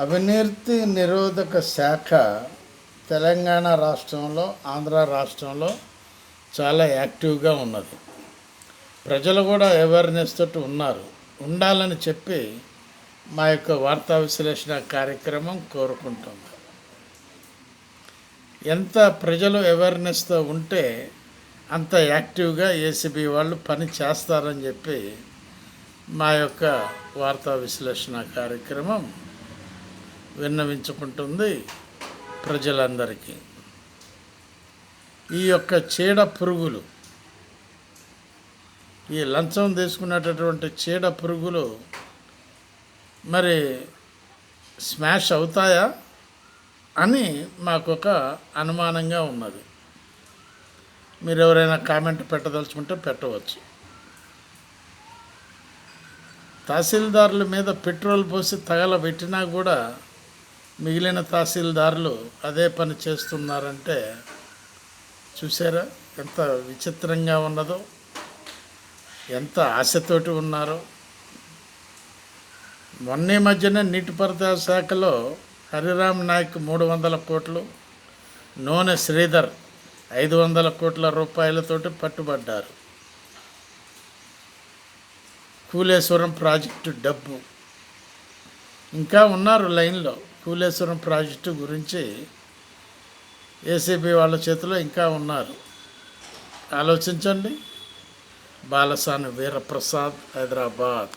అవినీతి నిరోధక శాఖ తెలంగాణ రాష్ట్రంలో, ఆంధ్ర రాష్ట్రంలో చాలా యాక్టివ్గా ఉన్నది. ప్రజలు కూడా అవేర్నెస్ తోటి ఉండాలని చెప్పి మా యొక్క వార్తా విశ్లేషణ కార్యక్రమం కోరుకుంటుంది. ఎంత ప్రజలు అవేర్నెస్తో ఉంటే అంత యాక్టివ్గా ఏసీబీ వాళ్ళు పని చేస్తారని చెప్పి మా యొక్క వార్తా విశ్లేషణ కార్యక్రమం విన్నవించుకుంటుంది ప్రజలందరికీ. ఈ యొక్క చీడ పురుగులు, ఈ లంచం తీసుకున్నటువంటి చీడ పురుగులు మరి స్మాష్ అవుతాయా అని మాకొక అనుమానంగా ఉన్నది. మీరు ఎవరైనా కామెంట్ పెట్టదలుచుకుంటే పెట్టవచ్చు. తహసీల్దారుల మీద పెట్రోల్ పోసి తగలబెట్టినా కూడా మిగిలిన తహసీల్దారులు అదే పని చేస్తున్నారంటే చూసారా ఎంత విచిత్రంగా ఉన్నదో, ఎంత ఆశతోటి ఉన్నారో. మొన్న మధ్యన నీటిపారుదల శాఖలో హరిరామ్ నాయక్ 300 కోట్లు, నూనె శ్రీధర్ 500 కోట్ల రూపాయలతోటి పట్టుబడ్డారు. కూలేశ్వరం ప్రాజెక్టు డబ్బు ఇంకా ఉన్నారు లైన్లో. కూలేశ్వరం ప్రాజెక్టు గురించి ఏసీబీ వాళ్ళ చేతిలో ఇంకా ఉన్నారు. ఆలోచించండి. బాలసాని వీరప్రసాద్, హైదరాబాద్.